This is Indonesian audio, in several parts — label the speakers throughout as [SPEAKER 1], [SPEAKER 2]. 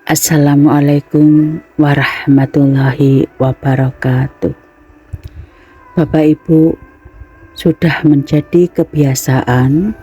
[SPEAKER 1] Assalamualaikum warahmatullahi wabarakatuh. Bapak Ibu, sudah menjadi kebiasaan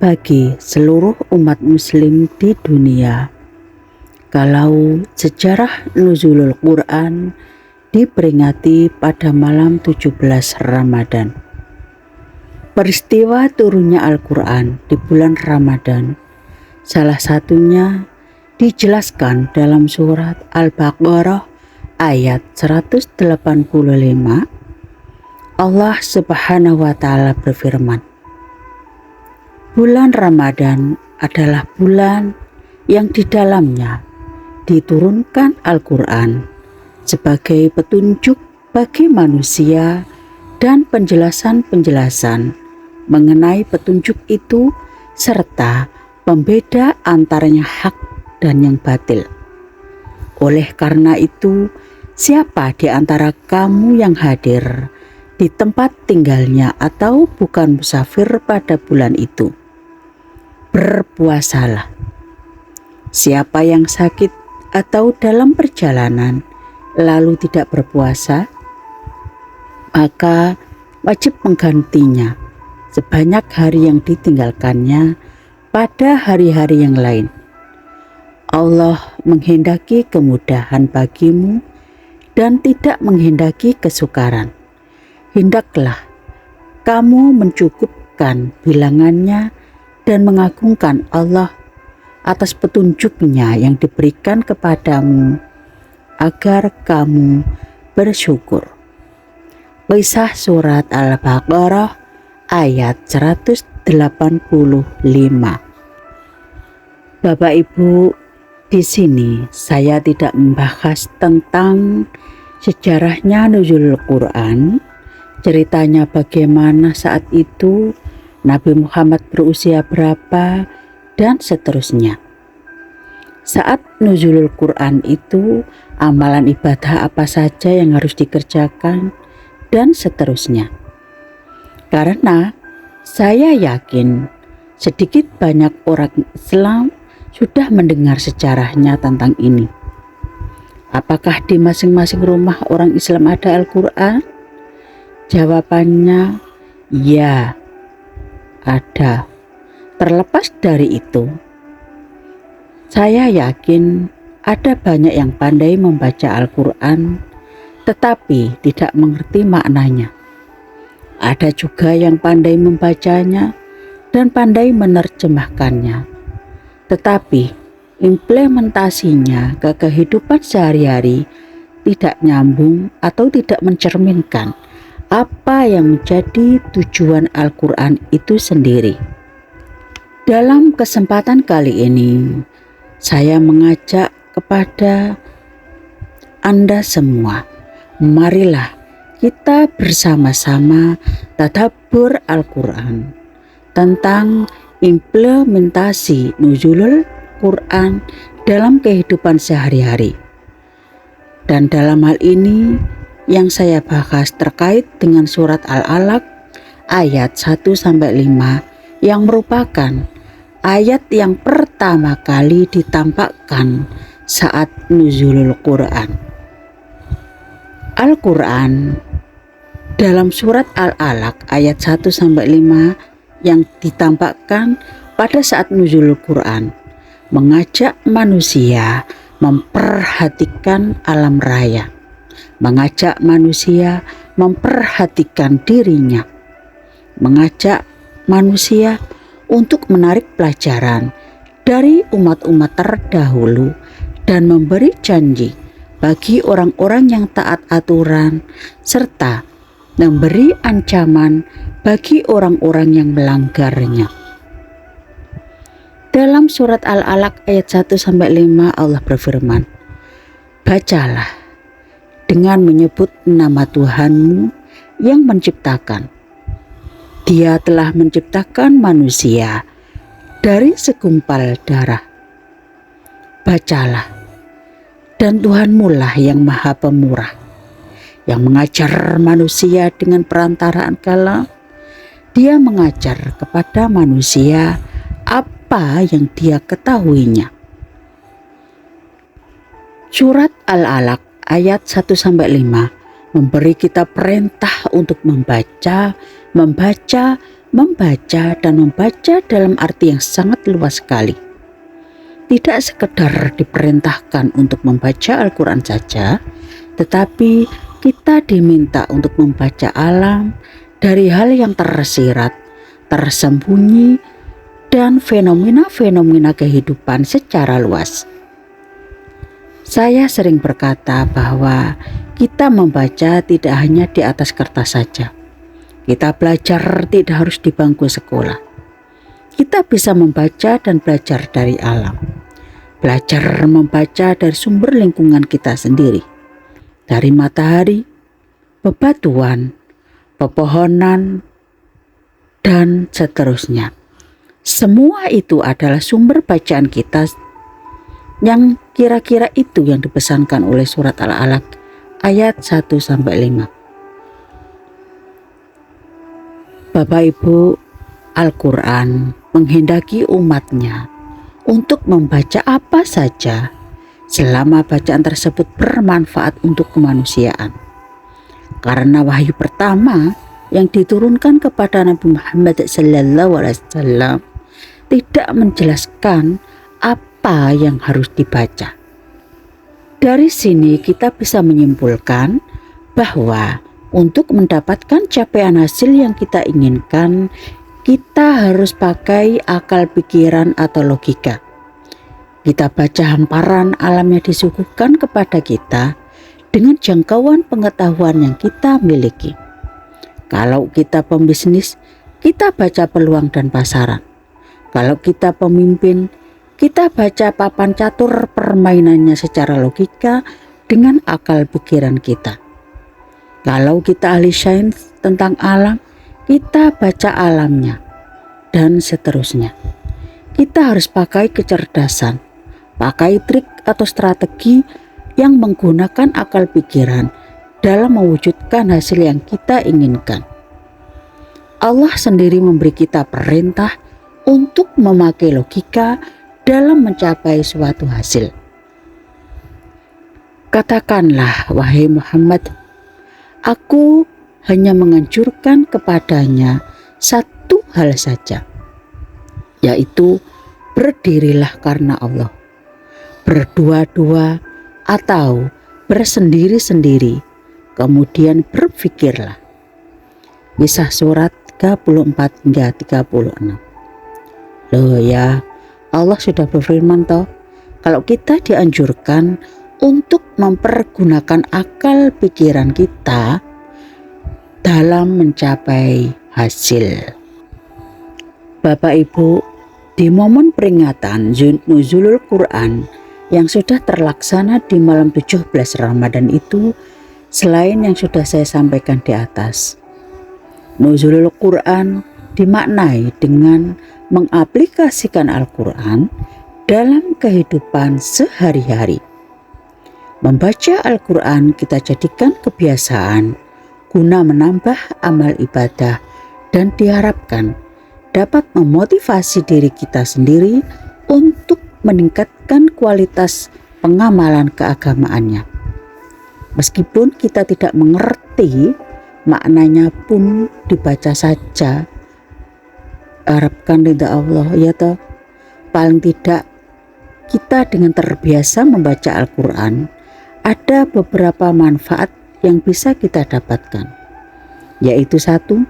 [SPEAKER 1] bagi seluruh umat muslim di dunia kalau sejarah nuzulul Quran diperingati pada malam 17 Ramadan. Peristiwa turunnya Al-Quran di bulan Ramadan salah satunya dijelaskan dalam surat Al-Baqarah ayat 185. Allah Subhanahu wa Ta'ala berfirman, bulan Ramadan adalah bulan yang di dalamnya diturunkan Al-Quran sebagai petunjuk bagi manusia dan penjelasan-penjelasan mengenai petunjuk itu serta pembeda antaranya hak dan yang batil. Oleh karena itu, siapa di antara kamu yang hadir di tempat tinggalnya atau bukan musafir pada bulan itu, berpuasalah. Siapa yang sakit atau dalam perjalanan lalu tidak berpuasa, maka wajib menggantinya sebanyak hari yang ditinggalkannya pada hari-hari yang lain. Allah menghendaki kemudahan bagimu dan tidak menghendaki kesukaran. Hendaklah kamu mencukupkan bilangannya dan mengagungkan Allah atas petunjuknya yang diberikan kepadamu agar kamu bersyukur. Kisah surat Al-Baqarah ayat 185. Bapak Ibu, di sini saya tidak membahas tentang sejarahnya nuzulul Quran, ceritanya bagaimana saat itu Nabi Muhammad berusia berapa, dan seterusnya. Saat nuzulul Quran itu, amalan ibadah apa saja yang harus dikerjakan, dan seterusnya. Karena saya yakin sedikit banyak orang Islam sudah mendengar sejarahnya tentang ini. Apakah di masing-masing rumah orang Islam ada Al-Quran? Jawabannya ya, ada. Terlepas dari itu, saya yakin ada banyak yang pandai membaca Al-Quran tetapi tidak mengerti maknanya. Ada juga yang pandai membacanya dan pandai menerjemahkannya, tetapi implementasinya ke kehidupan sehari-hari tidak nyambung atau tidak mencerminkan apa yang menjadi tujuan Al-Quran itu sendiri. Dalam kesempatan kali ini, saya mengajak kepada Anda semua, marilah kita bersama-sama tadabbur Al-Quran tentang implementasi nuzulul Quran dalam kehidupan sehari-hari. Dan dalam hal ini yang saya bahas terkait dengan surat Al-Alaq ayat 1-5 yang merupakan ayat yang pertama kali ditampakkan saat nuzulul Quran. Al-Quran dalam surat Al-Alaq ayat 1-5 yang ditampakkan pada saat nuzulul Quran mengajak manusia memperhatikan alam raya, mengajak manusia memperhatikan dirinya, mengajak manusia untuk menarik pelajaran dari umat-umat terdahulu dan memberi janji bagi orang-orang yang taat aturan serta memberi ancaman bagi orang-orang yang melanggarnya. Dalam surat Al-Alaq ayat 1-5 Allah berfirman, bacalah dengan menyebut nama Tuhanmu yang menciptakan. Dia telah menciptakan manusia dari segumpal darah. Bacalah, dan Tuhanmu lah yang maha pemurah, yang mengajar manusia dengan perantaraan kalam. Dia mengajar kepada manusia apa apa yang dia ketahuinya. Surat Al-Alaq ayat 1-5 memberi kita perintah untuk membaca, dan membaca dalam arti yang sangat luas sekali. Tidak sekedar diperintahkan untuk membaca Al-Quran saja, tetapi kita diminta untuk membaca alam dari hal yang tersirat, tersembunyi, dan fenomena-fenomena kehidupan secara luas. Saya sering berkata bahwa kita membaca tidak hanya di atas kertas saja. Kita belajar tidak harus di bangku sekolah. Kita bisa membaca dan belajar dari alam. Belajar membaca dari sumber lingkungan kita sendiri. Dari matahari, bebatuan, pepohonan, dan seterusnya. Semua itu adalah sumber bacaan kita, yang kira-kira itu yang dipesankan oleh surat Al-Alaq ayat 1-5. Bapak Ibu, Al-Quran menghendaki umatnya untuk membaca apa saja selama bacaan tersebut bermanfaat untuk kemanusiaan. Karena wahyu pertama yang diturunkan kepada Nabi Muhammad SAW tidak menjelaskan apa yang harus dibaca. Dari sini kita bisa menyimpulkan bahwa untuk mendapatkan capaian hasil yang kita inginkan, kita harus pakai akal pikiran atau logika. Kita baca hamparan alam yang disuguhkan kepada kita dengan jangkauan pengetahuan yang kita miliki. Kalau kita pembisnis, kita baca peluang dan pasaran. Kalau kita pemimpin, kita baca papan catur permainannya secara logika dengan akal pikiran kita. Kalau kita ahli sains tentang alam, kita baca alamnya, dan seterusnya. Kita harus pakai kecerdasan, pakai trik atau strategi yang menggunakan akal pikiran dalam mewujudkan hasil yang kita inginkan. Allah sendiri memberi kita perintah untuk memakai logika dalam mencapai suatu hasil. Katakanlah, wahai Muhammad, aku hanya menganjurkan kepadanya satu hal saja, yaitu berdirilah karena Allah, berdua-dua atau bersendiri-sendiri, kemudian berpikirlah. Kisah surat 34-36. Loh ya, Allah sudah berfirman toh, kalau kita dianjurkan untuk mempergunakan akal pikiran kita dalam mencapai hasil. Bapak Ibu, di momen peringatan Nuzulul Quran yang sudah terlaksana di malam 17 Ramadan itu, selain yang sudah saya sampaikan di atas, Nuzulul Quran dimaknai dengan mengaplikasikan Al-Quran dalam kehidupan sehari-hari. Membaca Al-Quran kita jadikan kebiasaan guna menambah amal ibadah dan diharapkan dapat memotivasi diri kita sendiri untuk meningkatkan kualitas pengamalan keagamaannya. Meskipun kita tidak mengerti maknanya pun dibaca saja, harapkan ridha Allah, ya toh. Paling tidak kita dengan terbiasa membaca Al-Quran, ada beberapa manfaat yang bisa kita dapatkan, yaitu 1,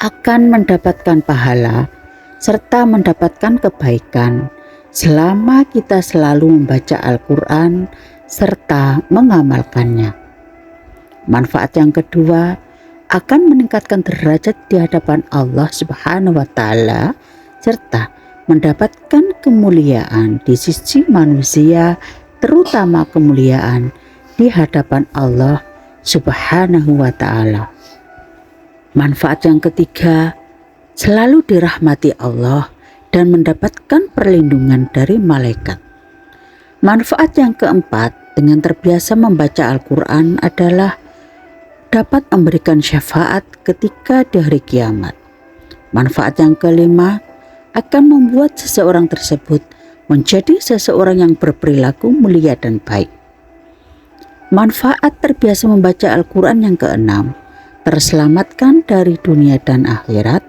[SPEAKER 1] akan mendapatkan pahala serta mendapatkan kebaikan selama kita selalu membaca Al-Quran serta mengamalkannya. Manfaat yang kedua, akan meningkatkan derajat di hadapan Allah Subhanahu wa Ta'ala serta mendapatkan kemuliaan di sisi manusia, terutama kemuliaan di hadapan Allah Subhanahu wa Ta'ala. Manfaat yang ketiga, selalu dirahmati Allah dan mendapatkan perlindungan dari malaikat. Manfaat yang keempat, dengan terbiasa membaca Al-Quran adalah dapat memberikan syafaat ketika di hari kiamat. Manfaat yang kelima, akan membuat seseorang tersebut menjadi seseorang yang berperilaku mulia dan baik. Manfaat terbiasa membaca Al-Quran yang keenam, terselamatkan dari dunia dan akhirat.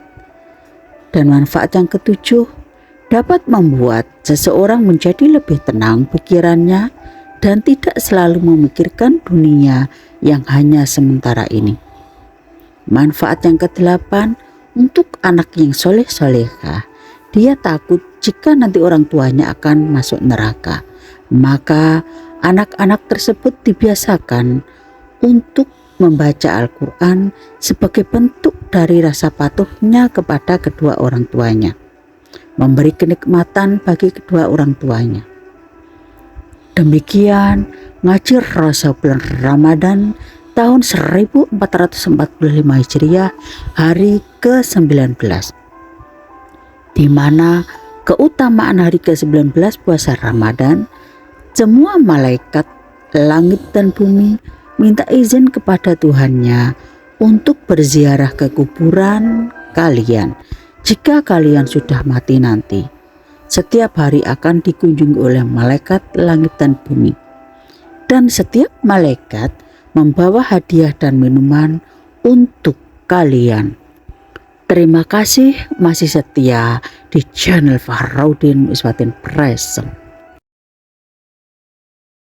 [SPEAKER 1] Dan manfaat yang ketujuh, dapat membuat seseorang menjadi lebih tenang pikirannya dan tidak selalu memikirkan dunia yang hanya sementara ini. Manfaat yang kedelapan, untuk anak yang soleh-solehah, dia takut jika nanti orang tuanya akan masuk neraka. Maka anak-anak tersebut dibiasakan untuk membaca Al-Quran sebagai bentuk dari rasa patuhnya kepada kedua orang tuanya, memberi kenikmatan bagi kedua orang tuanya. Demikian ngaji Rasa bulan Ramadan tahun 1445 Hijriah hari ke-19, di mana keutamaan hari ke-19 puasa Ramadan, semua malaikat langit dan bumi minta izin kepada Tuhannya untuk berziarah ke kuburan kalian jika kalian sudah mati nanti. Setiap hari akan dikunjungi oleh malaikat langit dan bumi, dan setiap malaikat membawa hadiah dan minuman untuk kalian. Terima kasih masih setia di channel Fahrudin Misbatin Present.